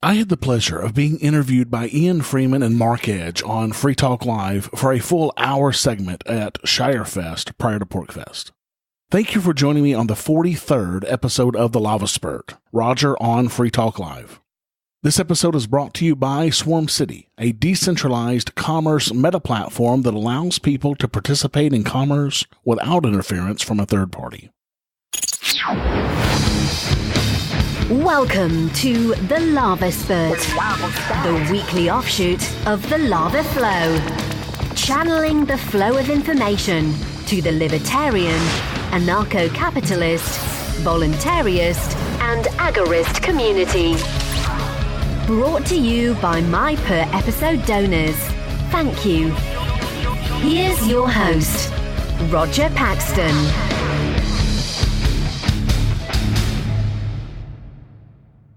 I had the pleasure of being interviewed by Ian Freeman and Mark Edge on Free Talk Live for a full hour segment at Shire&nbsp prior to PorcFest. Thank you for joining me on the 43rd episode of the LAVA Spurt, Rodger on Free Talk Live. This episode is brought to you by Swarm City, a decentralized commerce meta platform that allows people to participate in commerce without interference from a third party. Welcome to the LAVA Spurt, the weekly offshoot of the lava flow. Channeling the flow of information to the libertarian, anarcho-capitalist, voluntarist, and agorist community. Brought to you by my per episode donors. Thank you. Here's your host, Rodger Paxton.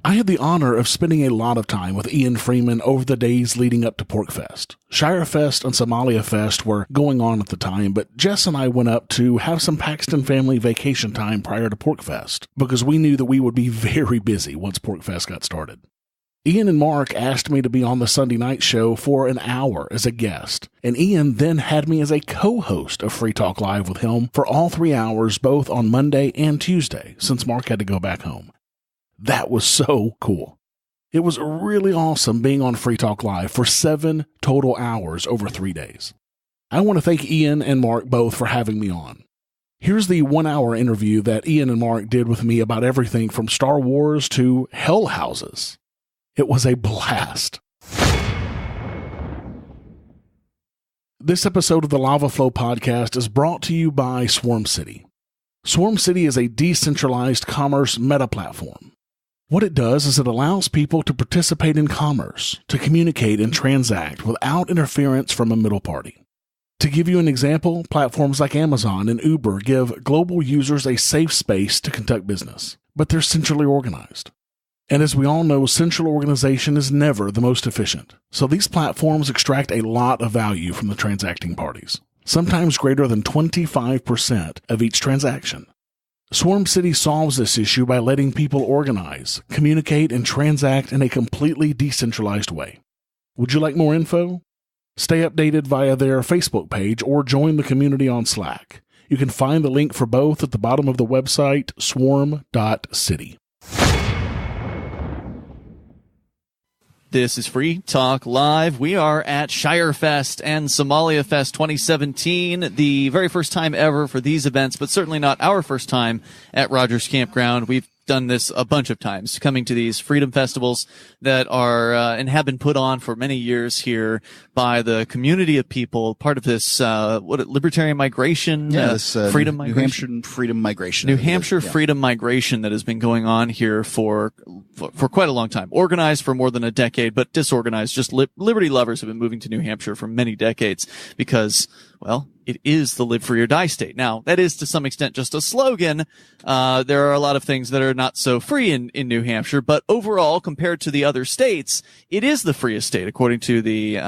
I had the honor of spending a lot of time with Ian Freeman over the days leading up to PorcFest. Shirefest and Somalia Fest were going on at the time, but Jess and I went up to have some Paxton family vacation time prior to PorcFest, because we knew that we would be very busy once PorcFest got started. Ian and Mark asked me to be on the Sunday night show for an hour as a guest, and Ian then had me as a co-host of Free Talk Live with him for all 3 hours, both on Monday and Tuesday, since Mark had to go back home. That was so cool. It was really awesome being on Free Talk Live for 7 total hours over 3 days. I want to thank Ian and Mark both for having me on. Here's the 1-hour interview that Ian and Mark did with me about everything from Star Wars to hell houses. It was a blast. This episode of the Lava Flow podcast is brought to you by Swarm City. Swarm City is a decentralized commerce meta platform. What it does is it allows people to participate in commerce, to communicate and transact without interference from a middle party. To give you an example, platforms like Amazon and Uber give global users a safe space to conduct business, but they're centrally organized. And as we all know, central organization is never the most efficient, so these platforms extract a lot of value from the transacting parties, sometimes greater than 25% of each transaction. Swarm City solves this issue by letting people organize, communicate, and transact in a completely decentralized way. Would you like more info? Stay updated via their Facebook page or join the community on Slack. You can find the link for both at the bottom of the website, swarm.city. This is Free Talk Live. We are at Shirefest and Somalia Fest 2017, the very first time ever for these events, but certainly not our first time at Rodger's Campground. We've done this a bunch of times, coming to these freedom festivals that are and have been put on for many years here by the community of people, part of this libertarian migration, freedom migration, New Hampshire freedom migration, New Hampshire freedom migration that has been going on here for quite a long time, organized for more than a decade, but disorganized. Just liberty lovers have been moving to New Hampshire for many decades because, well, it is the live free or die state. Now, that is to some extent just a slogan. There are a lot of things that are not so free in New Hampshire, but overall, compared to the other states, it is the freest state, according to the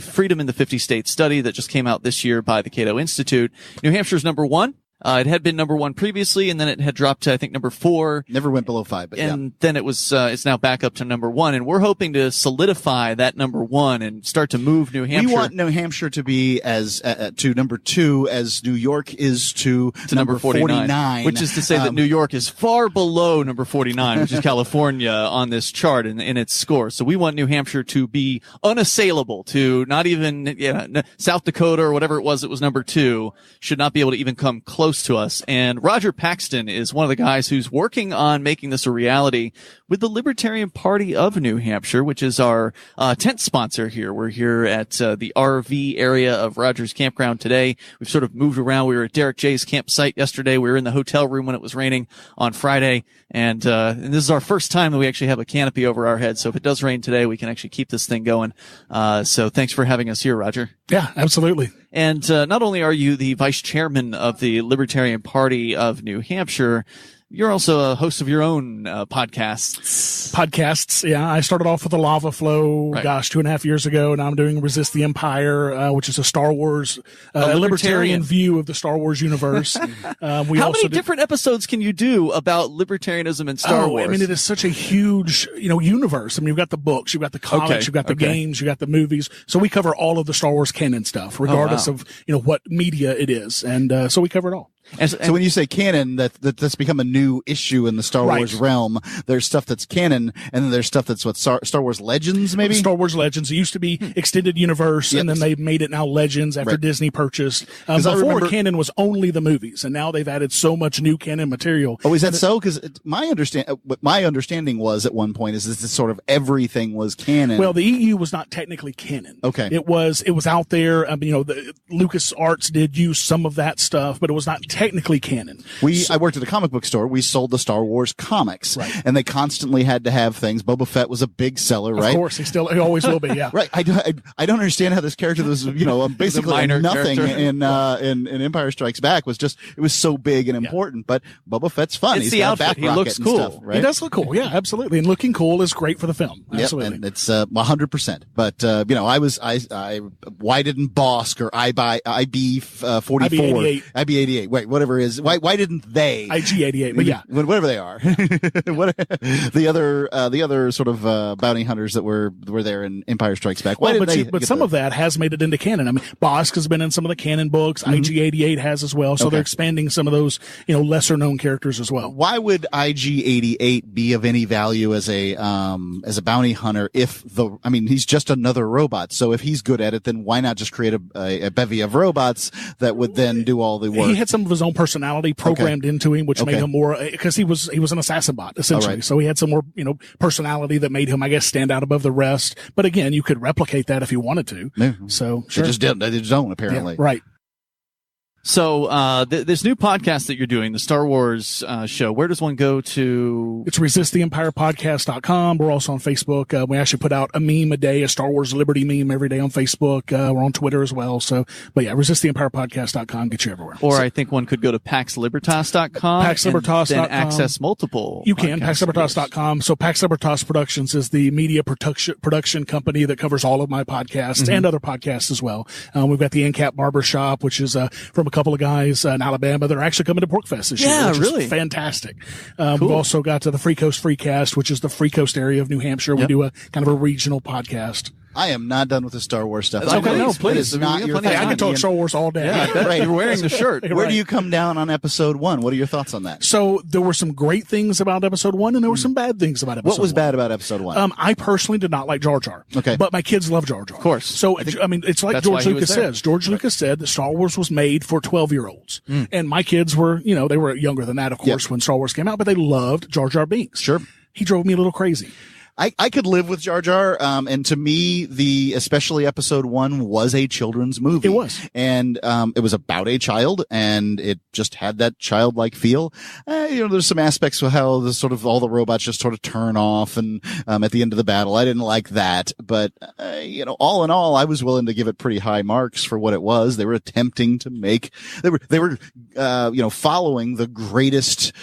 Freedom in the 50 States study that just came out this year by the Cato Institute. New Hampshire's number 1. It had been number 1 previously, and then it had dropped to, I think, number 4. Never went below 5, but and then it was, it's now back up to number 1, and we're hoping to solidify that number 1 and start to move New Hampshire. We want New Hampshire to be as, to number 2 as New York is to number 49. Which is to say that New York is far below number 49, which is California on this chart in its score. So we want New Hampshire to be unassailable, to not even, South Dakota or whatever it was number 2 should not be able to even come close to us. And Rodger Paxton is one of the guys who's working on making this a reality with the Libertarian Party of New Hampshire, which is our tent sponsor here. We're here at the RV area of Rodger's Campground today. We've sort of moved around. We were at Derek J's campsite yesterday. We were in the hotel room when it was raining on Friday. And this is our first time that we actually have a canopy over our heads. So if it does rain today, we can actually keep this thing going. So thanks for having us here, Rodger. Yeah, absolutely. And not only are you the vice chairman of the Libertarian Party of New Hampshire, You're also a host of your own podcasts. Yeah. I started off with the Lava Flow, Right. 2.5 years ago. Now I'm doing Resist the Empire, which is a Star Wars, a libertarian view of the Star Wars universe. How many different episodes can you do about libertarianism and Star Wars? I mean, it is such a huge, universe. I mean, you've got the books, you've got the comics, you've got the games, you've got the movies. So we cover all of the Star Wars canon stuff, regardless of, what media it is. And, so we cover it all. So when you say canon, that's become a new issue in the Star Wars realm. There's stuff that's canon, and then there's stuff that's Star Wars Legends, maybe? Star Wars Legends. It used to be Extended Universe, and then they made it now Legends after Disney purchased. Before, canon was only the movies, and now they've added so much new canon material. Oh, is that so? Because my understanding was at one point is this sort of everything was canon. Well, the EU was not technically canon. Okay. It was out there. The LucasArts did use some of that stuff, but it was not technically canon. I worked at a comic book store. We sold the Star Wars comics, and they constantly had to have things. Boba Fett was a big seller, right? Of course, he always will be. Yeah, right. I don't understand how this character was, basically nothing in Empire Strikes Back it was so big and important. But Boba Fett's fun. It's the outfit. He looks cool. Stuff, right? He does look cool. Yeah, absolutely. And looking cool is great for the film. Absolutely. Yep, and it's 100%. But I why didn't Bosk or IB44 IB88 wait whatever it is why didn't they IG88 but yeah whatever they are what the other sort of bounty hunters that were there in Empire Strikes Back but some of that has made it into canon. I mean, Bosk has been in some of the canon books. IG88 has as well, so they're expanding some of those lesser known characters as well. Why would IG88 be of any value as a bounty hunter if he's just another robot? So if he's good at it, then why not just create a bevy of robots that would then do all the work? He had some of his own personality programmed into him, which made him more, because he was an assassin bot essentially. Right. So he had some more, personality that made him, I guess, stand out above the rest. But again, you could replicate that if you wanted to. Yeah. So sure. They just don't apparently. Yeah, right. So, this new podcast that you're doing, the Star Wars, show, where does one go to? It's resisttheempirepodcast.com. We're also on Facebook. We actually put out a meme a day, a Star Wars Liberty meme every day on Facebook. We're on Twitter as well. So, but yeah, resisttheempirepodcast.com gets you everywhere. Or I think one could go to paxlibertas.com. paxlibertas.com. And access multiple. You can, paxlibertas.com. So Pax Libertas Productions is the media production company that covers all of my podcasts and other podcasts as well. We've got the NCAP Barbershop, which is, from a couple of guys in Alabama that are actually coming to PorcFest this year, which is fantastic. Cool. We've also got the Free Coast Freecast, which is the Free Coast area of New Hampshire. We do a kind of a regional podcast. I am not done with the Star Wars stuff. Okay, no, please. It is not your thing. I can talk Star Wars all day. Yeah, right. You're wearing the shirt. Where do you come down on episode 1? What are your thoughts on that? So there were some great things about episode 1 and there were some bad things about episode 1. What was bad about episode 1? I personally did not like Jar Jar. Okay. But my kids love Jar Jar. Of course. So, it's like George Lucas says. George Lucas said that Star Wars was made for 12-year-olds. And my kids were, they were younger than that, of course, when Star Wars came out, but they loved Jar Jar Binks. Sure. He drove me a little crazy. I could live with Jar Jar. And to me, especially episode 1 was a children's movie. It was. And, it was about a child and it just had that childlike feel. There's some aspects of how all the robots just sort of turn off and, at the end of the battle. I didn't like that, but, all in all, I was willing to give it pretty high marks for what it was. They were attempting to they were following the greatest,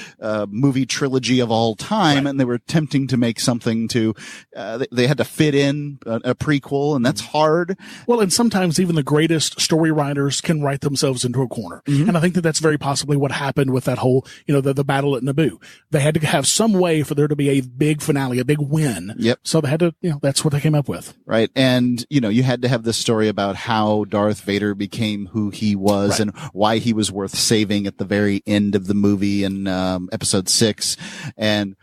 movie trilogy of all time. And they were attempting to make something they had to fit in a prequel, and that's hard. Well, and sometimes even the greatest story writers can write themselves into a corner. And I think that's very possibly what happened with that whole, the battle at Naboo. They had to have some way for there to be a big finale, a big win. Yep. So they had to, that's what they came up with. Right. And, you had to have this story about how Darth Vader became who he was and why he was worth saving at the very end of the movie in, episode 6. And,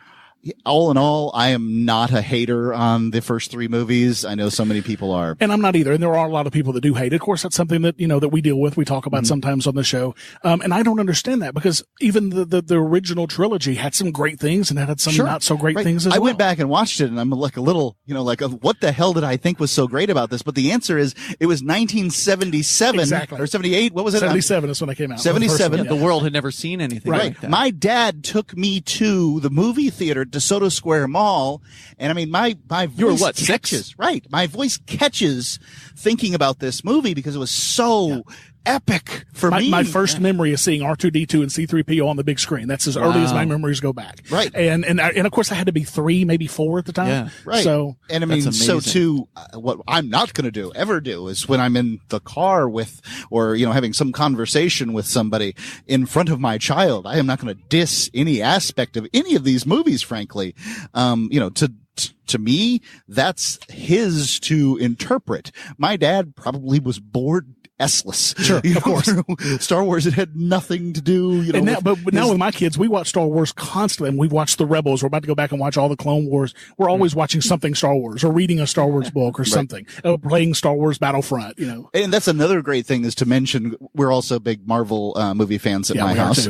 all in all, I am not a hater on the first 3 movies. I know so many people are. And I'm not either. And there are a lot of people that do hate it. Of course, that's something that, that we deal with. We talk about sometimes on the show. And I don't understand that because even the original trilogy had some great things and had some not so great things as well. I went back and watched it and I'm like a little, what the hell did I think was so great about this? But the answer is it was 1977 or 78. What was it? 77 is when it came out. 77. The world had never seen anything like that. My dad took me to the movie theater DeSoto Square Mall, and my voice you were what, catches 6? Right, my voice catches thinking about this movie because it was so epic for me. My first memory is seeing R2-D2 and C-3PO on the big screen. That's as early as my memories go back. Right. And of course I had to be 3, maybe 4 at the time. Yeah. Right. So, and I mean, so too, what I'm not going to ever do is when I'm in the car with, or, having some conversation with somebody in front of my child, I am not going to diss any aspect of any of these movies, frankly. To me, that's his to interpret. My dad probably was bored S-less. Sure, of course. Star Wars, it had nothing to do, and now, but now with my kids, we watch Star Wars constantly, and we've watched the Rebels. We're about to go back and watch all the Clone Wars. We're always watching something Star Wars, or reading a Star Wars book, or something, playing Star Wars Battlefront. And that's another great thing is to mention we're also big Marvel movie fans at my house.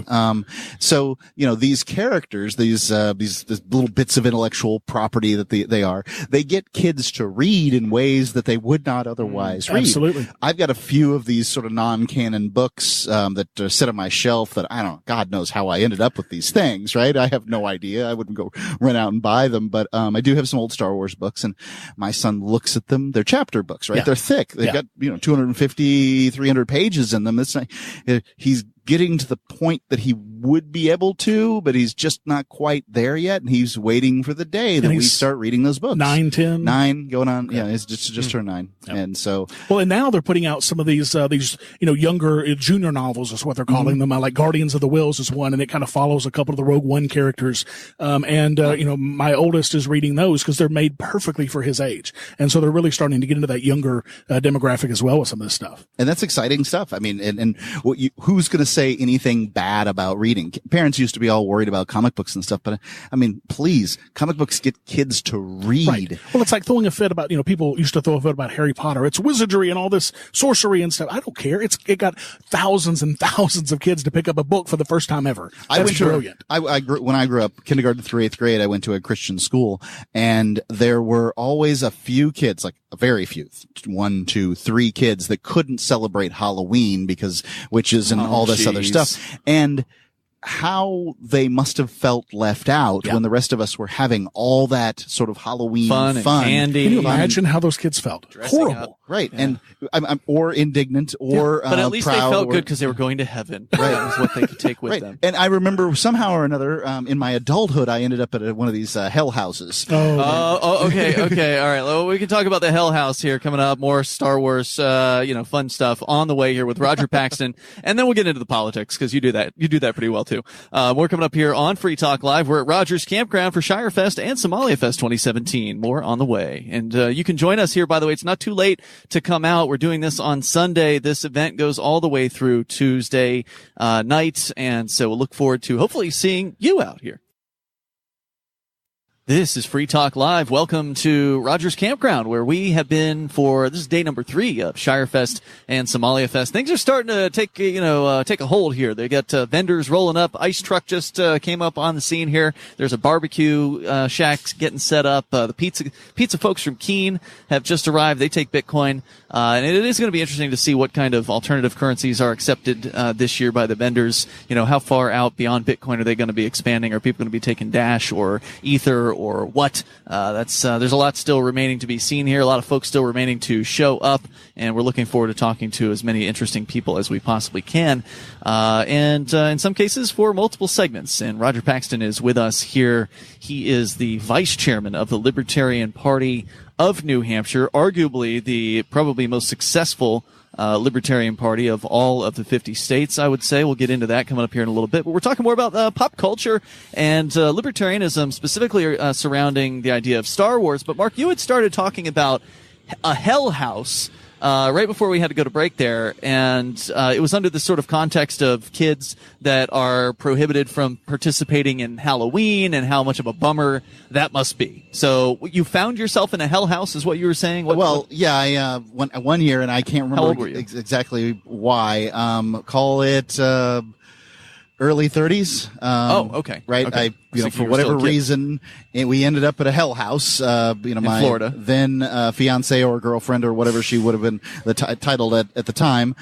So these characters, these little bits of intellectual property that they get kids to read in ways that they would not otherwise read. Absolutely. I've got a few of these sort of non-canon books that sit on my shelf that God knows how I ended up with these things, right? I have no idea. I wouldn't go run out and buy them, but I do have some old Star Wars books, and my son looks at them. They're chapter books, right? They're thick. They've got 250, 300 pages in them. It's not, he's getting to the point that he would be able to, but he's just not quite there yet, and he's waiting for the day that we start reading those books. 9, 10? 9 going on. Okay. Yeah, it's just turned 9. Yep. And so. Well, and now they're putting out some of these younger junior novels is what they're calling them. Like Guardians of the Whills is one, and it kind of follows a couple of the Rogue One characters. My oldest is reading those because they're made perfectly for his age. And so they're really starting to get into that younger demographic as well with some of this stuff. And that's exciting stuff. I mean, and who's going to say anything bad about reading? Parents used to be all worried about comic books and stuff, but I mean, please, comic books get kids to read. Right. Well, it's like throwing a fit about, people used to throw a fit about Harry Potter. It's wizardry and all this sorcery and stuff. I don't care. It got thousands and thousands of kids to pick up a book for the first time ever. That's brilliant. When I grew up, kindergarten through 8th grade, I went to a Christian school, and there were always a few kids, like a very few, 1, 2, 3 kids that couldn't celebrate Halloween because witches and all this other stuff. And how they must have felt left out when the rest of us were having all that sort of Halloween fun. And candy. Can you imagine how those kids felt? Horrible. Up. Right. Yeah. And I'm or indignant or but at least proud, they felt good because they were going to heaven. Right. That was what they could take with them. And I remember somehow or another in my adulthood, I ended up at one of these hell houses. Okay. All right. Well, we can talk about the Hell House here coming up. More Star Wars, fun stuff on the way here with Rodger Paxton, and then we'll get into the politics because you do that pretty well too. More coming up here on Free Talk Live. We're at Rodger's Campground for Shire Fest and Somalia Fest 2017. More on the way. And you can join us here, by the way. It's not too late to come out. We're doing this on Sunday. This event goes all the way through Tuesday night. And so we'll look forward to hopefully seeing you out here. This is Free Talk Live. Welcome to Rodger's Campground, where we have been this is day number 3 of Shire Fest and Somalia Fest. Things are starting to take a hold here. They got vendors rolling up. Ice truck just came up on the scene here. There's a barbecue shack getting set up. The pizza folks from Keene have just arrived. They take Bitcoin. And it is going to be interesting to see what kind of alternative currencies are accepted this year by the vendors. How far out beyond Bitcoin are they going to be expanding? Are people going to be taking Dash or Ether or what? There's a lot still remaining to be seen here. A lot of folks still remaining to show up, and we're looking forward to talking to as many interesting people as we possibly can. And in some cases for multiple segments. And Rodger Paxton is with us here. He is the vice chairman of the Libertarian Party of New Hampshire, arguably the probably most successful Libertarian Party of all of the 50 states, I would say. We'll get into that coming up here in a little bit. But we're talking more about pop culture and libertarianism, specifically surrounding the idea of Star Wars. But, Mark, you had started talking about a hell house right before we had to go to break there, and it was under this sort of context of kids that are prohibited from participating in Halloween and how much of a bummer that must be. So you found yourself in a hell house, is what you were saying? I went one year, and I can't remember exactly why. Call it early 30s. Okay. Right. Okay. For whatever reason, we ended up at a hell house. In my Florida. Then fiance or girlfriend or whatever she would have been titled at the time,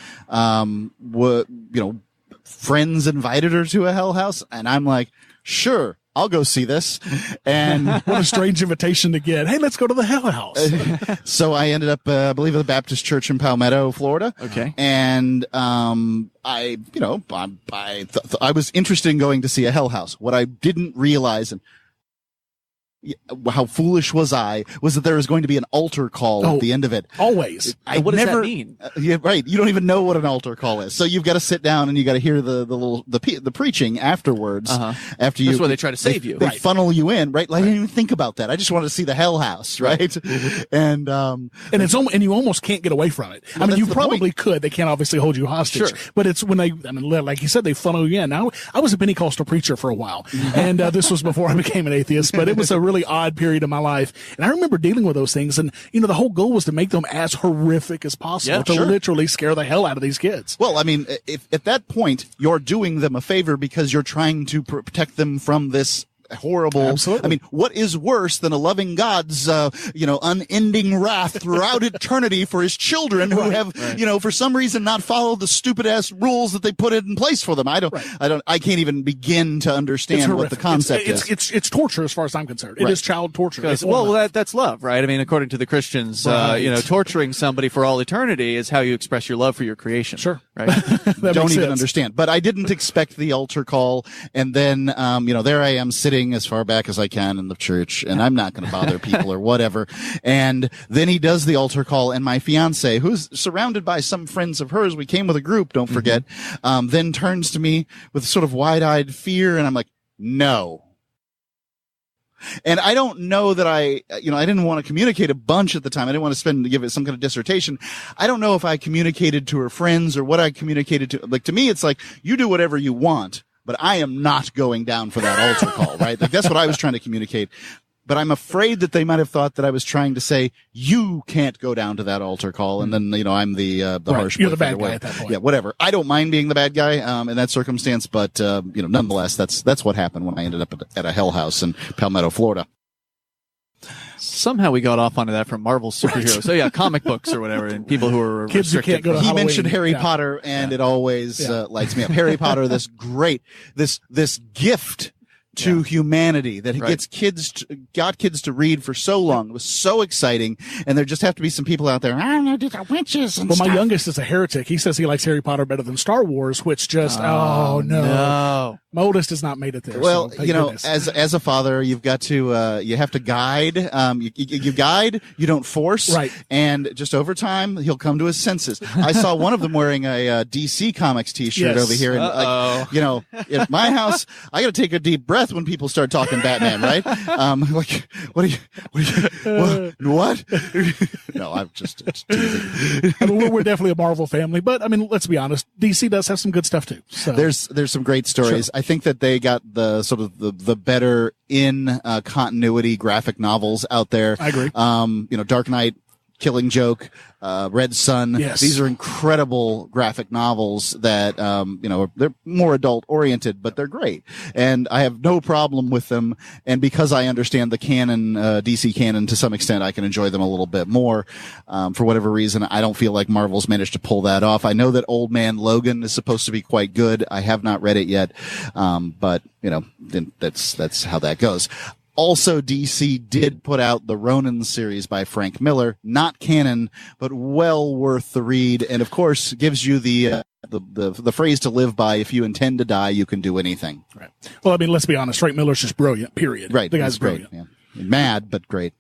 friends invited her to a hell house, and I'm like, sure, I'll go see this. And what a strange invitation to get. Hey, let's go to the Hell House. So I ended up, I believe, at the Baptist Church in Palmetto, Florida. Okay. And, I was interested in going to see a Hell House. What I didn't realize, and how foolish was that there was going to be an altar call at the end of it. Always. What does that mean? Yeah, right. You don't even know what an altar call is. So you've got to sit down and you got to hear the preaching afterwards. After That's where they try to save you. They funnel you in, right? Like, I didn't even think about that. I just wanted to see the Hell House, right? And and you almost can't get away from it. Well, I mean, you that's the probably point. could. They can't obviously hold you hostage. Sure. But it's when like you said, they funnel you in. Now, I was a Pentecostal preacher for a while, and this was before I became an atheist, but it was a really odd period of my life. And I remember dealing with those things. And, the whole goal was to make them as horrific as possible, literally scare the hell out of these kids. Well, I mean, if at that point you're doing them a favor because you're trying to protect them from this horrible. Absolutely. I mean, what is worse than a loving God's, unending wrath throughout eternity for his children who have, for some reason not followed the stupid ass rules that they put in place for them. I can't even begin to understand what the concept is. It's torture as far as I'm concerned. It is child torture. That's love, right? I mean, according to the Christians, torturing somebody for all eternity is how you express your love for your creation. Sure. Right. Don't even understand. But I didn't expect the altar call. And then, there I am sitting as far back as I can in the church, and I'm not going to bother people or whatever. And then he does the altar call, and my fiance, who's surrounded by some friends of hers, we came with a group, don't forget, then turns to me with sort of wide-eyed fear, and I'm like, no. And I don't know that I didn't want to communicate a bunch at the time. I didn't want to give it some kind of dissertation. I don't know if I communicated to her friends or what I communicated to. Like, to me, it's like, you do whatever you want, but I am not going down for that altar call, right? Like, that's what I was trying to communicate. But I'm afraid that they might have thought that I was trying to say, you can't go down to that altar call. And then, I'm the harsh. You're the bad guy at that point. Yeah, whatever. I don't mind being the bad guy, in that circumstance. But, nonetheless, that's what happened when I ended up at a Hell House in Palmetto, Florida. Somehow we got off onto that from Marvel superheroes. Right. So yeah, comic books or whatever, and people who are kids who can't go to He Halloween. mentioned Harry Potter, and it always lights me up. Harry Potter, this gift to humanity that got kids to read for so long. It was so exciting, and there just have to be some people out there. I don't know, these are witches and stuff. My youngest is a heretic. He says he likes Harry Potter better than Star Wars, which just no. My oldest has not made it there. Well, so, goodness. as a father, you've got to you have to guide. You guide, you don't force. Right. And just over time, he'll come to his senses. I saw one of them wearing a DC Comics T-shirt over here, and at my house, I got to take a deep breath when people start talking Batman, right? What? No, I'm just teasing. I mean, we're definitely a Marvel family, but I mean, let's be honest, DC does have some good stuff too. So. There's some great stories. Sure. I think that they got the sort of the better in continuity graphic novels out there. I agree. Dark Knight, Killing Joke, Red Sun. Yes. These are incredible graphic novels that, they're more adult oriented, but they're great. And I have no problem with them. And because I understand the canon, DC canon to some extent, I can enjoy them a little bit more. For whatever reason, I don't feel like Marvel's managed to pull that off. I know that Old Man Logan is supposed to be quite good. I have not read it yet. But that's how that goes. Also, DC did put out the Ronin series by Frank Miller, not canon, but well worth the read. And of course, gives you the phrase to live by: if you intend to die, you can do anything. Right. Well, I mean, let's be honest. Frank Miller's just brilliant. Period. Right. The guy's brilliant. brilliant. Yeah. Mad, but great.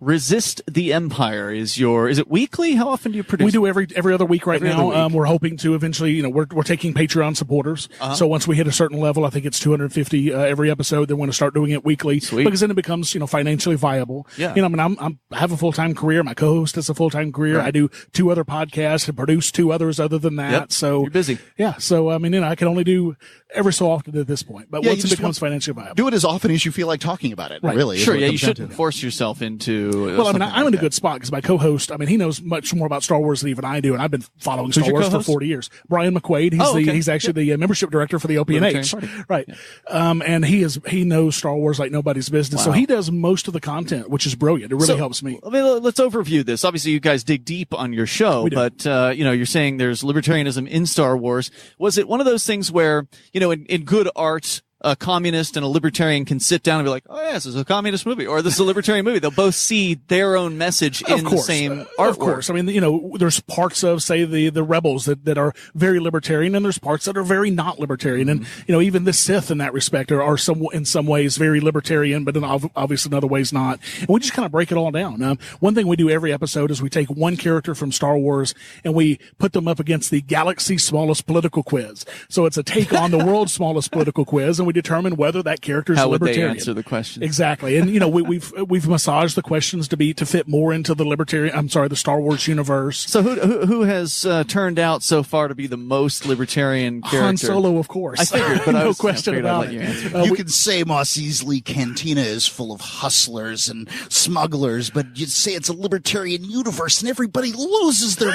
Resist the Empire is it weekly? How often do you produce? We do every other week right every now. Week. We're hoping to eventually, we're taking Patreon supporters. So once we hit a certain level, I think it's 250 every episode, then we're going to start doing it weekly. Sweet. Because then it becomes, financially viable. Yeah. I have a full-time career. My co-host has a full-time career. Right. I do 2 other podcasts and produce 2 others other than that. Yep. So you're busy. Yeah. So, I can only do every so often at this point. But once it becomes financially viable. Do it as often as you feel like talking about it. Right. Really. Sure. Yeah. You shouldn't force yourself into. Well, I'm in a good spot because my co-host, he knows much more about Star Wars than even I do, and I've been following Star Wars for 40 years. Brian McQuaid, he's actually the membership director for the OPNH, right? Yeah. And he knows Star Wars like nobody's business, so he does most of the content, which is brilliant. It really helps me. I mean, let's overview this. Obviously, you guys dig deep on your show, but you're saying there's libertarianism in Star Wars. Was it one of those things where in good art? a communist and a libertarian can sit down and be like, oh, yeah, this is a communist movie, or this is a libertarian movie. They'll both see their own message in the same artwork. Of course. I mean, there's parts of, say, the Rebels that are very libertarian, and there's parts that are very not libertarian. And, even the Sith in that respect are in some ways very libertarian, but in obviously in other ways not. And we just kind of break it all down. One thing we do every episode is we take one character from Star Wars and we put them up against the galaxy's smallest political quiz. So it's a take on the world's smallest political quiz, and we determine whether that character is libertarian. How would they answer the question? Exactly. And, we've massaged the questions to fit more into the Star Wars universe. So who has turned out so far to be the most libertarian character? Han Solo, of course. I figured, but no question about it. You can say Mos Eisley Cantina is full of hustlers and smugglers, but you'd say it's a libertarian universe and everybody loses their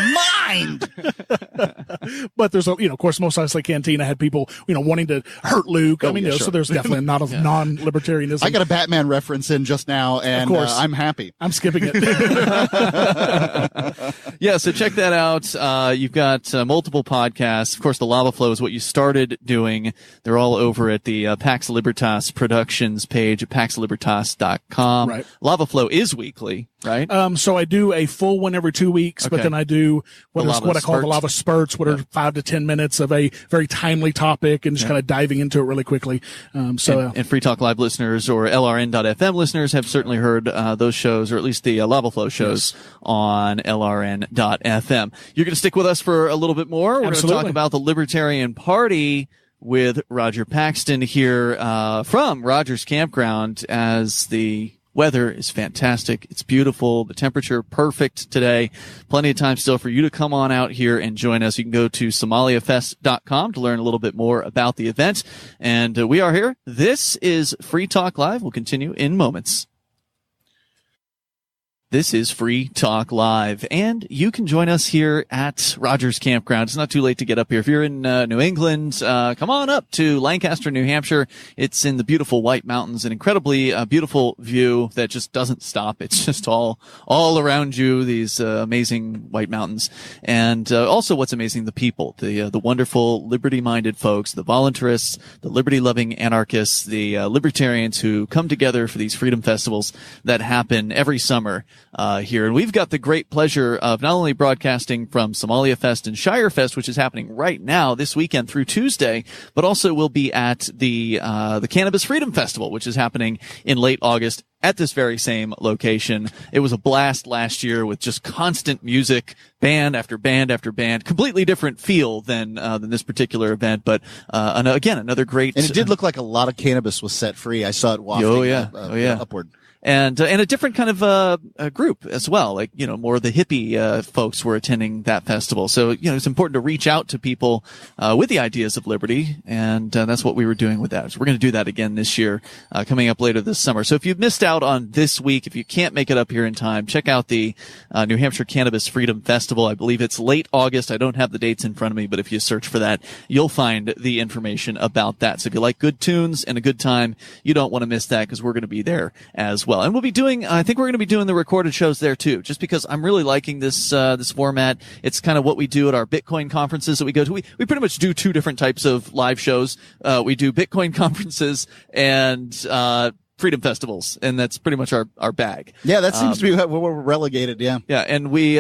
mind. But there's of course, Mos Eisley Cantina had people, wanting to hurt Luke. Sure. So there's definitely not of non-libertarianism. I got a Batman reference in just now, and I'm happy. I'm skipping it. Yeah, so check that out. You've got multiple podcasts. Of course, the Lava Flow is what you started doing. They're all over at the Pax Libertas Productions page at paxlibertas.com. Right. Lava Flow is weekly, right? So I do a full one every 2 weeks, but then I do what I call the Lava Spurts, what are 5 to 10 minutes of a very timely topic and just kind of diving into it really quickly. And Free Talk Live listeners or LRN.FM listeners have certainly heard those shows, or at least the Lava Flow shows on LRN.FM. You're going to stick with us for a little bit more. We're going to talk about the Libertarian Party with Rodger Paxton here from Rodger's Campground, as the weather is fantastic. It's beautiful. The temperature perfect today. Plenty of time still for you to come on out here and join us. You can go to somaliafest.com to learn a little bit more about the event. And we are here. This is Free Talk Live. We'll continue in moments. This is Free Talk Live, and you can join us here at Rodger's Campground. It's not too late to get up here. If you're in New England, come on up to Lancaster, New Hampshire. It's in the beautiful White Mountains, an incredibly beautiful view that just doesn't stop. It's just all around you, these amazing White Mountains. And also what's amazing, the people, the wonderful liberty-minded folks, the voluntarists, the liberty-loving anarchists, the libertarians who come together for these freedom festivals that happen every summer here. And we've got the great pleasure of not only broadcasting from Somalia Fest and Shire Fest, which is happening right now this weekend through Tuesday, but also we'll be at the Cannabis Freedom Festival, which is happening in late August at this very same location. It was a blast last year with just constant music, band after band after band, completely different feel than this particular event. But, again, another great. And it did look like a lot of cannabis was set free. I saw it wafting upward. And a different kind of group as well, like, more of the hippie folks were attending that festival. So, it's important to reach out to people with the ideas of liberty, and that's what we were doing with that. So we're going to do that again this year, coming up later this summer. So if you've missed out on this week, if you can't make it up here in time, check out the New Hampshire Cannabis Freedom Festival. I believe it's late August. I don't have the dates in front of me, but if you search for that, you'll find the information about that. So if you like good tunes and a good time, you don't want to miss that, because we're going to be there as well. And we'll be doing, I think we're going to be doing the recorded shows there too, just because I'm really liking this format. It's kind of what we do at our Bitcoin conferences that we go to. We pretty much do two different types of live shows. We do Bitcoin conferences and, freedom festivals, and that's pretty much our bag. Yeah, that seems to be what we're relegated. Yeah. Yeah. And we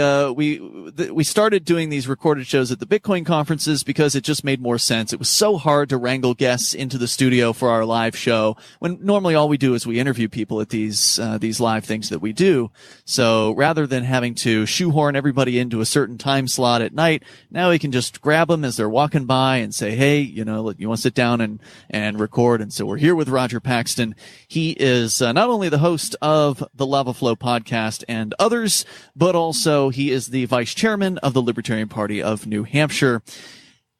started doing these recorded shows at the Bitcoin conferences because it just made more sense. It was so hard to wrangle guests into the studio for our live show, when normally all we do is we interview people at these live things that we do. So rather than having to shoehorn everybody into a certain time slot at night, now we can just grab them as they're walking by and say, hey, you want to sit down and record. And so we're here with Rodger Paxton. He is not only the host of the Lava Flow podcast and others, but also he is the vice chairman of the Libertarian Party of New Hampshire,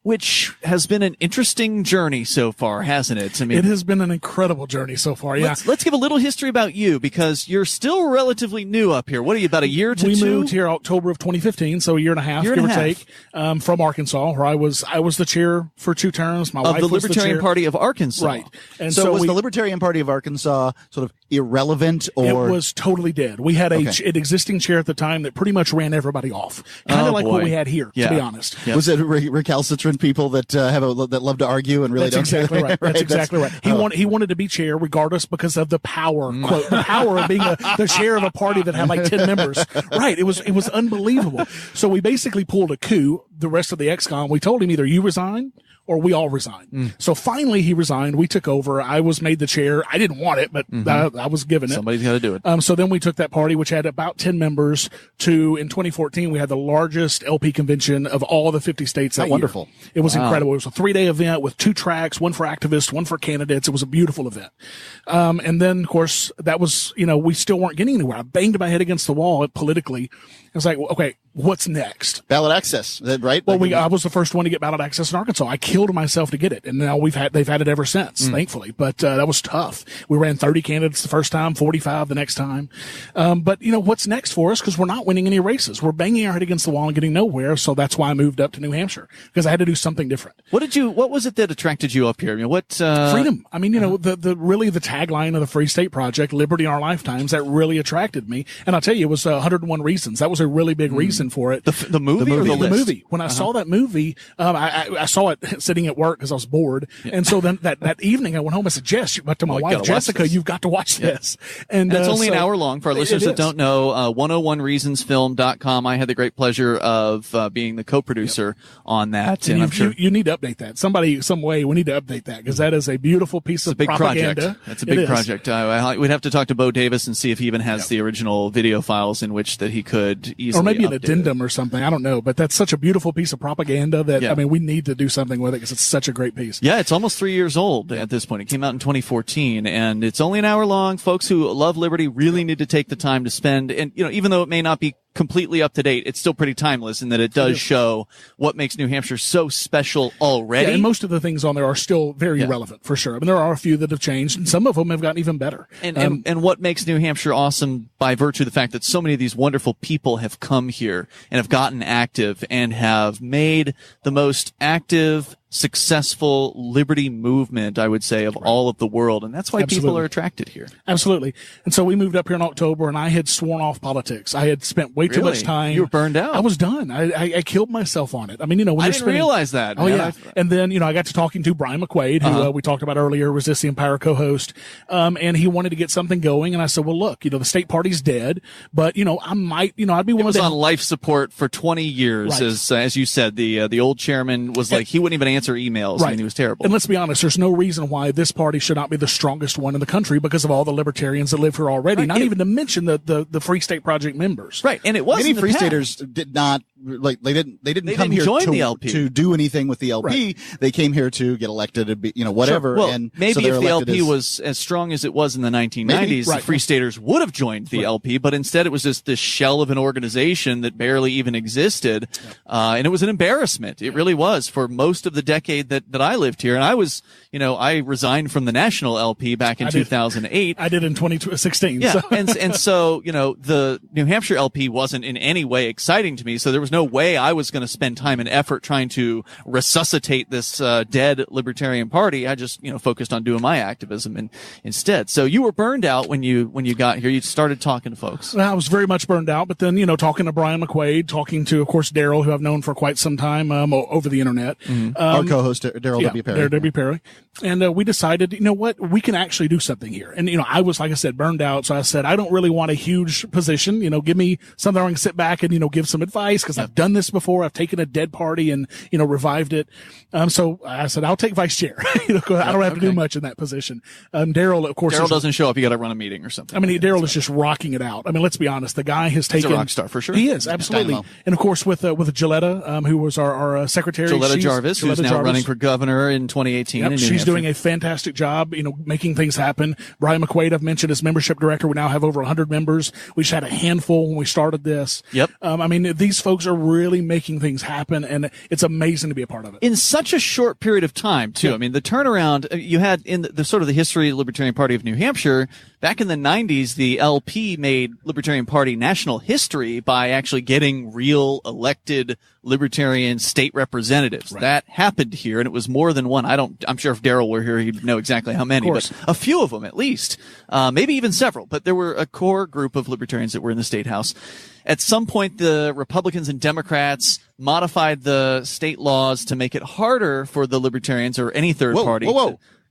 which has been an interesting journey so far, hasn't it? I mean, it has been an incredible journey so far. Yeah. Let's give a little history about you, because you're still relatively new up here. What are you, about a year to two? We moved here October of 2015, so a year and a half, give or take, from Arkansas, where I was the chair for 2 terms. My wife was the chair. Libertarian Party of Arkansas. Right. And so was the Libertarian Party of Arkansas sort of irrelevant, or it was totally dead. We had an existing chair at the time that pretty much ran everybody off, kind of like what we had here, to be honest. Yep. Was it recalcitrant people that that love to argue and really That's don't? Exactly right. That's exactly right. He wanted to be chair regardless because of the power, quote, the power of being the chair of a party that had like 10 members. Right. It was unbelievable. So we basically pulled a coup. The rest of the XCOM, we told him either you resign or we all resign. So finally he resigned. We took over. I was made the chair. I didn't want it, but I was given it. Somebody's got to do it. So then we took that party, which had about 10 members, to, in 2014, we had the largest LP convention of all the 50 states that year. Wonderful. It was incredible. It was a 3-day event with 2 tracks, one for activists, one for candidates. It was a beautiful event. And then, of course, that was, we still weren't getting anywhere. I banged my head against the wall politically. I was like, okay, what's next? Ballot access, right? Well, I was the first one to get ballot access in Arkansas. I killed myself to get it, and now they've had it ever since, thankfully. But that was tough. We ran 30 candidates the first time, 45 the next time. But what's next for us? Because we're not winning any races. We're banging our head against the wall and getting nowhere. So that's why I moved up to New Hampshire, because I had to do something different. What was it that attracted you up here? I mean, freedom. I mean, really the tagline of the Free State Project, Liberty in Our Lifetimes, that really attracted me. And I'll tell you, it was 101 Reasons. That was a really big reason for it. The movie or the list? The movie. When I saw that movie, I saw it sitting at work because I was bored. Yeah. And so then that evening I went home and said, Jess, to my wife, Jessica, you've got to watch this. And it's only an hour long for our listeners that don't know. 101reasonsfilm.com. I had the great pleasure of being the co-producer on that. And I'm sure you need to update that. Some way we need to update that, because that is a beautiful piece of propaganda. Project. That's a big project. We'd have to talk to Bo Davis and see if he even has the original video files in which that he could easily or maybe an update addendum or something. I don't know, but that's such a beautiful piece of propaganda that, we need to do something with it because it's such a great piece. Yeah, it's almost 3 years old at this point. It came out in 2014, and it's only an hour long. Folks who love liberty really need to take the time to spend, and, even though it may not be completely up to date, it's still pretty timeless in that it does show what makes New Hampshire so special already. Yeah, and most of the things on there are still very relevant, for sure. I mean, there are a few that have changed, and some of them have gotten even better. And what makes New Hampshire awesome by virtue of the fact that so many of these wonderful people have come here and have gotten active and have made the most active, successful liberty movement, I would say, of all of the world. And that's why people are attracted here. Absolutely. And so we moved up here in October, and I had sworn off politics. I had spent way too much time. You were burned out. I was done. I killed myself on it. I mean, when I didn't realize that. Oh, yeah. And then, I got to talking to Brian McQuaid, who we talked about earlier, Resist the Empire co-host. And he wanted to get something going. And I said, well, look, the state party's dead, but, I might, I'd be one of them. He was on life support for 20 years. Right. As you said, the old chairman was like, he wouldn't even answer emails. Right. I mean, he was terrible. And let's be honest, there's no reason why this party should not be the strongest one in the country because of all the libertarians that live here already. Right. Not even to mention the Free State Project members. Right. And it was many Free Staters did not they didn't come here join the LP to do anything with the LP. Right. They came here to get elected to be, whatever. Sure. Well, and maybe so if the LP was as strong as it was in the 1990s, the Free Staters would have joined the LP, but instead it was just this shell of an organization that barely even existed. And it was an embarrassment. It really was for most of the decade that I lived here. And I was, I resigned from the national LP back in 2008. I did in 2016. Yeah. So. and so, the New Hampshire LP wasn't in any way exciting to me. So there was no way I was going to spend time and effort trying to resuscitate this dead Libertarian Party. I just, focused on doing my activism instead. So you were burned out when you got here. You started talking to folks. I was very much burned out, but then, talking to Brian McQuaid, talking to, of course, Daryl, who I've known for quite some time over the internet. Our co-host, Daryl W. Perry. Daryl W. Perry. And we decided, what, we can actually do something here. And, I was, like I said, burned out. So I said, I don't really want a huge position. Give me something where I can sit back and, give some advice, because I've done this before. I've taken a dead party and, revived it. So I said, I'll take vice chair. I don't have to do much in that position. Daryl, of course. Daryl doesn't show up. You got to run a meeting or something. I mean, Daryl is just rocking it out. I mean, let's be honest. The guy has taken. He's a rock star for sure. He is, absolutely. Dynamo. And of course, with Gilletta, who was our secretary. Gilletta Jarvis, who's now running for governor in 2018. Yep, she's doing a fantastic job, making things happen. Brian McQuaid, I've mentioned, as membership director. We now have over 100 members. We just had a handful when we started this. Yep. I mean, these folks are really making things happen, and it's amazing to be a part of it. In such a short period of time, too. Yeah. I mean, the turnaround you had in the sort of the history of the Libertarian Party of New Hampshire, back in the 90s, the LP made Libertarian Party national history by actually getting real elected Libertarian state representatives. Right. That happened happened here, and it was more than one. I'm sure if Daryl were here, he'd know exactly how many, but a few of them at least, maybe even several. But there were a core group of libertarians that were in the state house. At some point, the Republicans and Democrats modified the state laws to make it harder for the libertarians or any third party.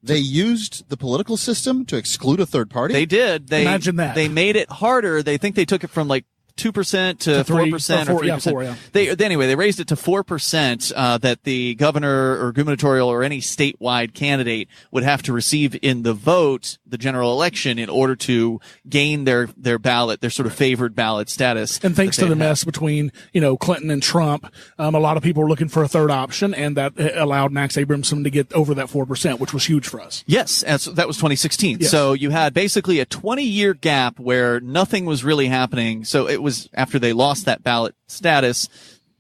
They used the political system to exclude a third party? They did. Imagine that. They made it harder. They think they took it from like 2% to 4% or 3%. Anyway, they raised it to 4%, that the governor or gubernatorial or any statewide candidate would have to receive in the vote, the general election, in order to gain their ballot, their sort of favored ballot status. And thanks to the mess between, Clinton and Trump, a lot of people were looking for a third option, and that allowed Max Abramson to get over that 4%, which was huge for us. Yes, that was 2016. Yes. So you had basically a 20-year gap where nothing was really happening. So it was after they lost that ballot status,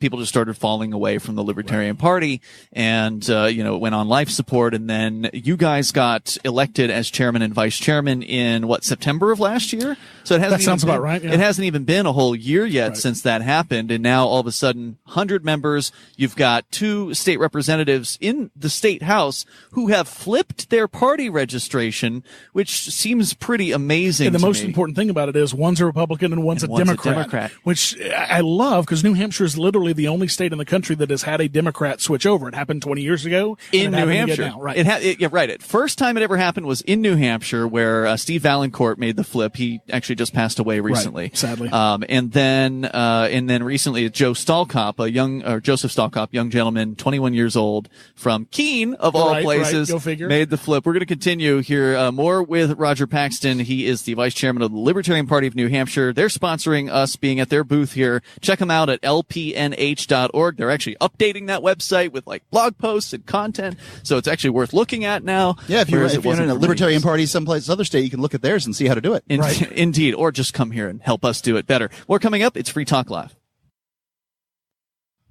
people just started falling away from the Libertarian Party, and it went on life support. And then you guys got elected as chairman and vice chairman in September of last year. So it hasn't. That sounds about right. Yeah. It hasn't even been a whole year yet since that happened, and now all of a sudden, 100 members. You've got 2 state representatives in the state house who have flipped their party registration, which seems pretty amazing. And the most important thing about it is one's a Republican and one's a Democrat, which I love, because New Hampshire is literally the only state in the country that has had a Democrat switch over. It happened 20 years ago in New Hampshire. Now, right? Right. First time it ever happened was in New Hampshire, where Steve Valancourt made the flip. He actually just passed away recently, right, sadly. And then recently, Joseph Stalkop, young gentleman, 21 years old, from Keene of all places, Go figure. made the flip. We're going to continue here more with Rodger Paxton. He is the vice chairman of the Libertarian Party of New Hampshire. They're sponsoring us being at their booth here. Check them out at lpnh.org. They're actually updating that website with like blog posts and content, so it's actually worth looking at now. Yeah, if you're in a Libertarian Party someplace, other state, you can look at theirs and see how to do it. Indeed, or just come here and help us do it better. More coming up. It's Free Talk Live.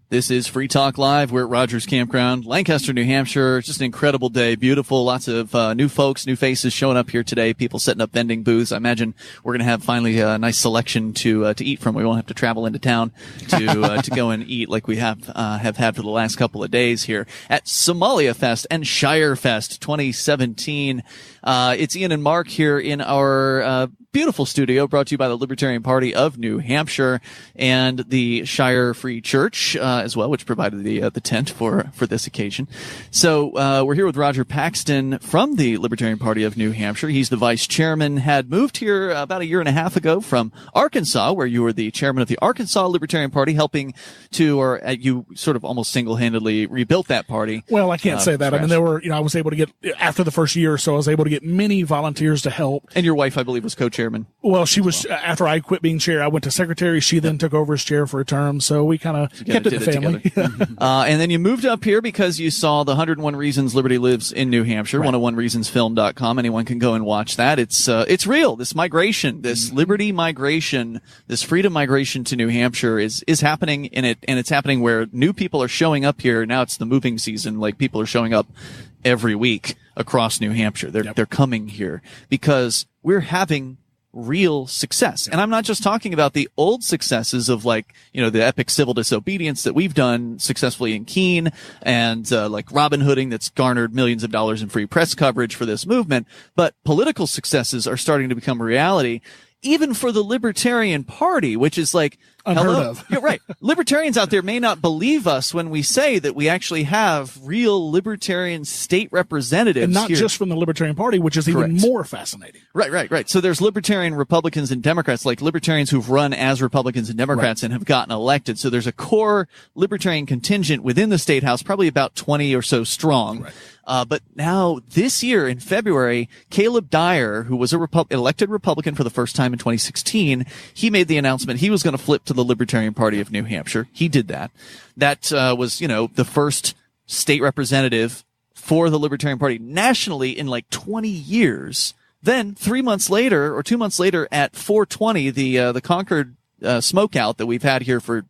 This is Free Talk Live. We're at Rodger's Campground, Lancaster, New Hampshire. Just an incredible day. Beautiful. Lots of new folks, new faces showing up here today. People setting up vending booths. I imagine we're going to have finally a nice selection to eat from. We won't have to travel into town to go and eat like we have had for the last couple of days here at Somalia Fest and Shire Fest 2017. It's Ian and Mark here in our beautiful studio, brought to you by the Libertarian Party of New Hampshire and the Shire Free Church as well, which provided the tent for this occasion. So we're here with Rodger Paxton from the Libertarian Party of New Hampshire. He's the vice chairman, had moved here about a year and a half ago from Arkansas, where you were the chairman of the Arkansas Libertarian Party, helping to, or you sort of almost single-handedly rebuilt that party. Well, I can't say that. I mean, there were, I was able to get, after the first year or so, I was able to get many volunteers to help. And your wife, I believe, was co-chairman. Well, she was, after I quit being chair, I went to secretary. She then took over as chair for a term. So we kind of kept it the family. And then you moved up here because you saw the 101 Reasons Liberty Lives in New Hampshire, 101reasonsfilm.com. Anyone can go and watch that. It's real. This migration, this liberty migration, this freedom migration to New Hampshire is happening and it's happening where new people are showing up here. Now it's the moving season. Like, people are showing up every week across New Hampshire. They're coming here because we're having real success. And I'm not just talking about the old successes of, like, the epic civil disobedience that we've done successfully in Keene and like Robin Hooding that's garnered millions of dollars in free press coverage for this movement, but political successes are starting to become a reality, even for the Libertarian Party, which is like, unheard of. You're right. Libertarians out there may not believe us when we say that we actually have real libertarian state representatives. And not here. Just from the Libertarian Party, which is even more fascinating. Right. So there's libertarian Republicans and Democrats, like libertarians who've run as Republicans and Democrats and have gotten elected. So there's a core libertarian contingent within the state house, probably about 20 or so strong. Right. But now this year in February, Caleb Dyer, who was elected Republican for the first time in 2016, he made the announcement he was going to flip to the Libertarian Party of New Hampshire. He did that. That was, the first state representative for the Libertarian Party nationally in like 20 years. Then 2 months later at 420, the Concord smokeout that we've had here for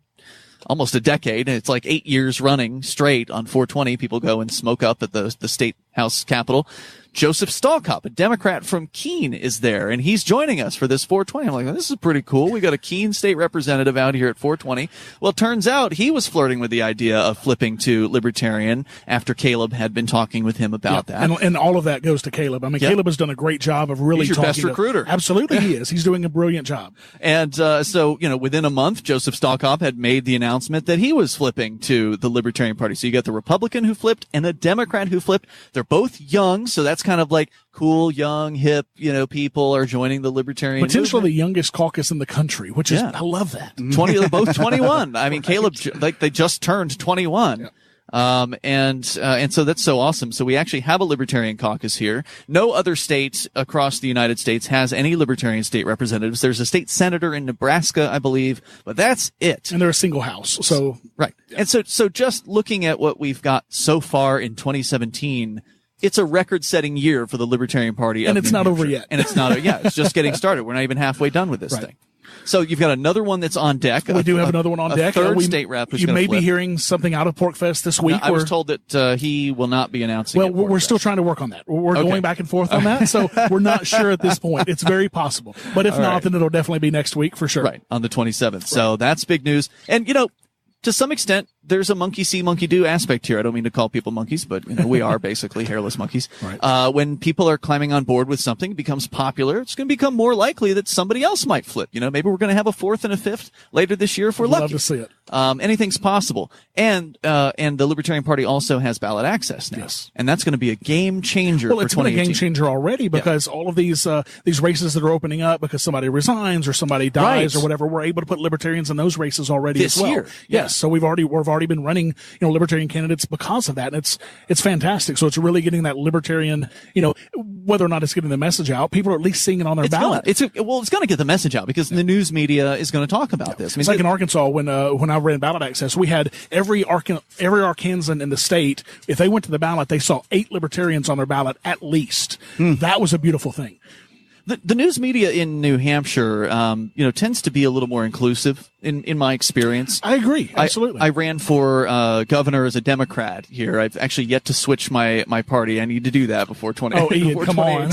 almost a decade. It's like 8 years running straight on 420. People go and smoke up at the state House Capitol. Joseph Stalkop, a Democrat from Keene, is there, and he's joining us for this 420. I'm like, this is pretty cool. We got a Keene state representative out here at 420. Well, it turns out he was flirting with the idea of flipping to Libertarian after Caleb had been talking with him about that. And all of that goes to Caleb. I mean, Caleb has done a great job of really He's your best recruiter. Absolutely, he is. He's doing a brilliant job. And so, within a month, Joseph Stalkop had made the announcement that he was flipping to the Libertarian Party. So you got the Republican who flipped and a Democrat who flipped. They're both young, so that's kind of like cool, young, hip, people are joining the Libertarian potentially movement. The youngest caucus in the country, which is, I love that. 20, they're both 21. I mean, Caleb, they just turned 21. Yeah. And so that's so awesome. So we actually have a Libertarian caucus here. No other state across the United States has any Libertarian state representatives. There's a state senator in Nebraska, I believe, but that's it. And they're a single house. So, right. Yeah. And so just looking at what we've got so far in 2017, it's a record-setting year for the Libertarian Party. And it's not over yet. And it's not, it's just getting started. We're not even halfway done with this thing. So you've got another one that's on deck. We do have another one on deck. Third state rep who's you may flip. be hearing something out of PorcFest this week. I was told that he will not be announcing. Well, we're still trying to work on that. We're going back and forth on that, so we're not sure at this point. It's very possible. But if not, then it'll definitely be next week for sure. Right, on the 27th. So that's big news. And, to some extent, there's a monkey see, monkey do aspect here. I don't mean to call people monkeys, but we are basically hairless monkeys. Right. When people are climbing on board with something, it becomes popular. It's going to become more likely that somebody else might flip. Maybe we're going to have a fourth and a fifth later this year if we're lucky. Love to see it. Anything's possible. And the Libertarian Party also has ballot access now. Yes. And that's going to be a game changer for 2018. Well, it's been a game changer already because all of these races that are opening up because somebody resigns or somebody dies or whatever, we're able to put Libertarians in those races already this as well. year. Yes. So we've already been running, Libertarian candidates because of that. And it's fantastic. So it's really getting that Libertarian, whether or not it's getting the message out, people are at least seeing it on their ballot. It's going to get the message out because the news media is going to talk about this. I mean, it's like in Arkansas when I ran ballot access, we had every Arkansan in the state, if they went to the ballot, they saw 8 Libertarians on their ballot at least. That was a beautiful thing. The news media in New Hampshire, tends to be a little more inclusive in my experience. I agree. Absolutely. I ran for governor as a Democrat here. I've actually yet to switch my party. I need to do that before 2018. Oh, Ian, come on.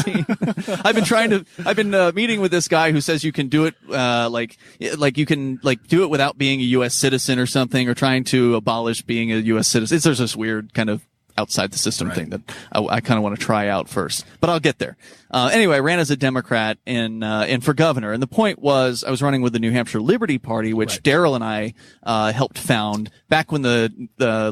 I've been meeting with this guy who says you can do it, like you can do it without being a U.S. citizen or something, or trying to abolish being a U.S. citizen. There's this weird kind of outside the system thing that I kind of want to try out first, but I'll get there. Anyway, I ran as a Democrat and for governor. And the point was I was running with the New Hampshire Liberty Party, which Daryl and I, helped found back when the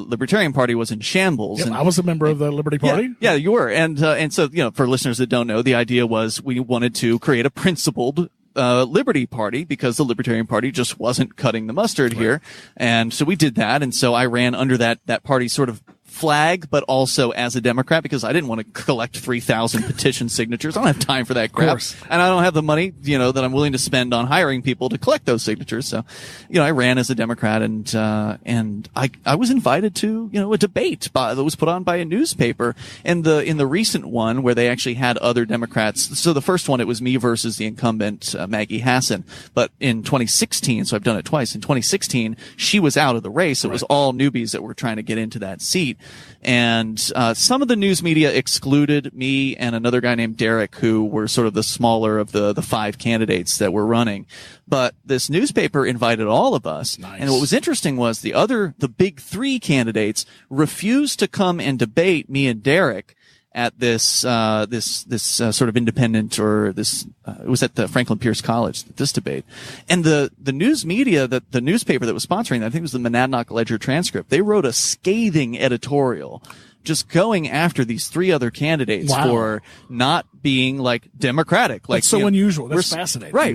Libertarian Party was in shambles. Yep, and I was a member of the Liberty Party. Yeah, you were. And so, for listeners that don't know, the idea was we wanted to create a principled Liberty Party because the Libertarian Party just wasn't cutting the mustard here. And so we did that. And so I ran under that party's sort of flag, but also as a Democrat because I didn't want to collect 3,000 petition signatures. I don't have time for that crap. And I don't have the money, that I'm willing to spend on hiring people to collect those signatures. So, I ran as a Democrat and I was invited to, a debate that was put on by a newspaper. And in the recent one where they actually had other Democrats. So the first one, it was me versus the incumbent, Maggie Hassan. But in 2016, so I've done it twice. In 2016, she was out of the race. So it was all newbies that were trying to get into that seat. And some of the news media excluded me and another guy named Derek, who were sort of the smaller of the 5 candidates that were running. But this newspaper invited all of us. Nice. And what was interesting was the big 3 candidates refused to come and debate me and Derek at this sort of independent or this, it was at the Franklin Pierce College, this debate. And the news media, the newspaper that was sponsoring that, I think it was the Monadnock Ledger Transcript, they wrote a scathing editorial just going after these 3 other candidates for not being democratic. That's so unusual. That's fascinating. Right.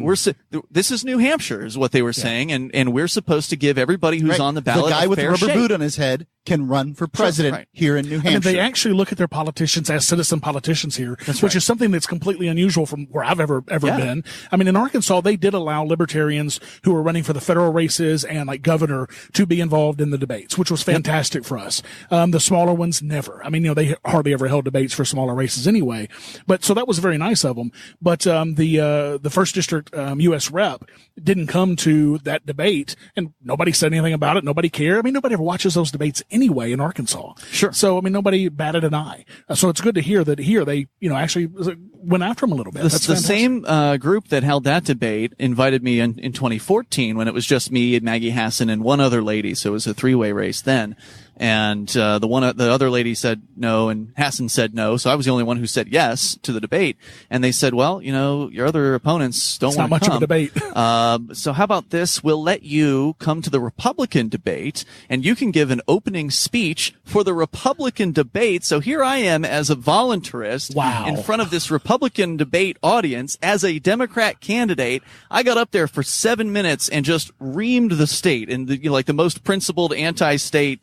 This is New Hampshire is what they were saying. And we're supposed to give everybody who's on the ballot the guy a with the fair rubber shake. boot on his head can run for president here in New Hampshire. They actually look at their politicians as citizen politicians here, which is something that's completely unusual from where I've ever been. I mean, in Arkansas, they did allow Libertarians who were running for the federal races and governor to be involved in the debates, which was fantastic for us. The smaller ones, never. I mean, they hardly ever held debates for smaller races anyway. But so that was very nice of them. But the first district U.S. rep didn't come to that debate, and nobody said anything about it. Nobody cared. I mean, nobody ever watches those debates anyway in Arkansas. Sure. So I mean, nobody batted an eye. So it's good to hear that here they actually went after him a little bit. The same group that held that debate invited me in 2014 when it was just me and Maggie Hassan and one other lady. So it was a three-way race then. And the other lady said no, and Hassan said no. So I was the only one who said yes to the debate. And they said, well, your other opponents don't want to come. It's not much of a debate. So how about this? We'll let you come to the Republican debate, and you can give an opening speech for the Republican debate. So here I am as a voluntarist in front of this Republican debate audience as a Democrat candidate. I got up there for 7 minutes and just reamed the state in the most principled anti-state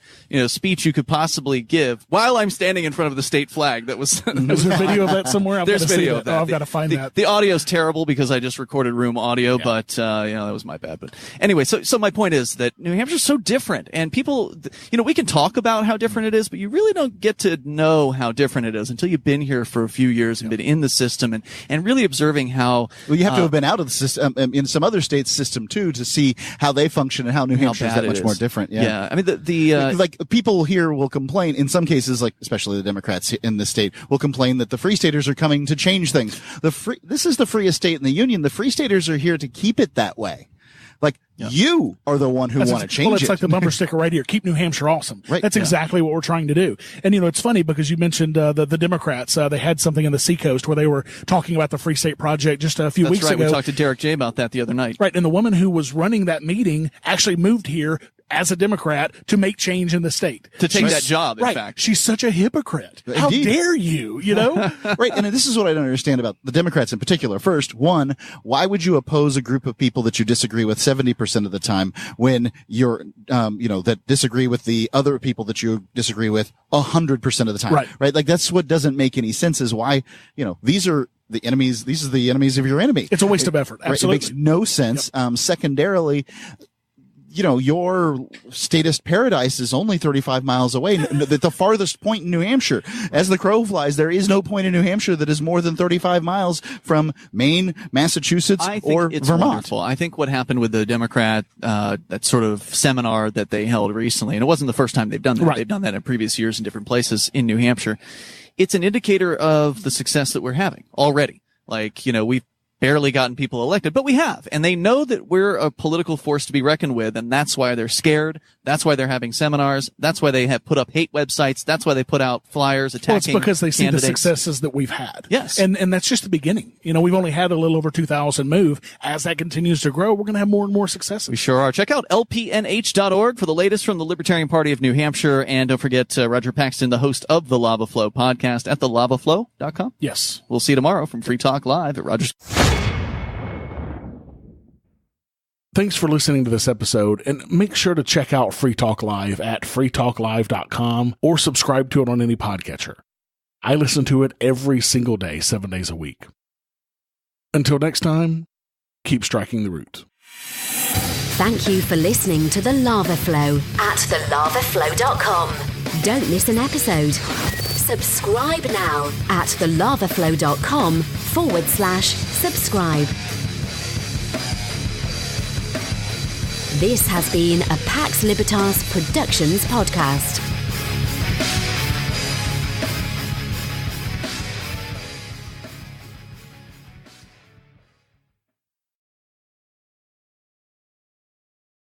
speech you could possibly give while I'm standing in front of the state flag. That was. Is there video of that somewhere? There's video of that. Oh, I've got to find that. The audio's terrible because I just recorded room audio, but that was my bad. But anyway, so my point is that New Hampshire's so different, and people, we can talk about how different it is, but you really don't get to know how different it is until you've been here for a few years and been in the system and really observing how. Well, you have to have been out of the system in some other states' system too to see how they function and how New Hampshire is that much more different. Yeah. I mean, like people here will complain in some cases, like especially the Democrats in the state will complain that the Free Staters are coming to change things. This is the freest state in the union. The Free Staters are here to keep it that way. Like you are the one who want to change it. Well, it's like the bumper sticker right here. Keep New Hampshire awesome. Right. That's exactly what we're trying to do. And it's funny because you mentioned the Democrats. They had something in the Seacoast where they were talking about the Free State Project just a few weeks ago. We talked to Derek J about that the other night. Right. And the woman who was running that meeting actually moved here as a Democrat to make change in the state. To take that job, in right. fact. She's such a hypocrite. Indeed. How dare you, Right. And this is what I don't understand about the Democrats in particular. First, one, why would you oppose a group of people that you disagree with 70% of the time when you're, that disagree with the other people that you disagree with 100% of the time? Right. Like that's what doesn't make any sense is why, these are the enemies. These are the enemies of your enemy. It's a waste of effort. Absolutely. Right? It makes no sense. Yep. Secondarily, your statist paradise is only 35 miles away, the farthest point in New Hampshire. As the crow flies, there is no point in New Hampshire that is more than 35 miles from Maine, Massachusetts, or Vermont. Wonderful. I think what happened with the Democrat, that sort of seminar that they held recently, and it wasn't the first time they've done that. Right. They've done that in previous years in different places in New Hampshire. It's an indicator of the success that we're having already. Like, we've barely gotten people elected, but we have. And they know that we're a political force to be reckoned with, and that's why they're scared. That's why they're having seminars. That's why they have put up hate websites. That's why they put out flyers attacking candidates. Well, it's because they see the successes that we've had. Yes. And that's just the beginning. We've only had a little over 2,000 move. As that continues to grow, we're going to have more and more successes. We sure are. Check out lpnh.org for the latest from the Libertarian Party of New Hampshire. And don't forget Roger Paxton, the host of the Lava Flow podcast at thelavaflow.com. Yes. We'll see you tomorrow from Free Talk Live at Roger's. Thanks for listening to this episode, and make sure to check out Free Talk Live at freetalklive.com or subscribe to it on any podcatcher. I listen to it every single day, 7 days a week. Until next time, keep striking the root. Thank you for listening to The Lava Flow at thelavaflow.com. Don't miss an episode. Subscribe now at thelavaflow.com/subscribe. This has been a Pax Libertas Productions podcast.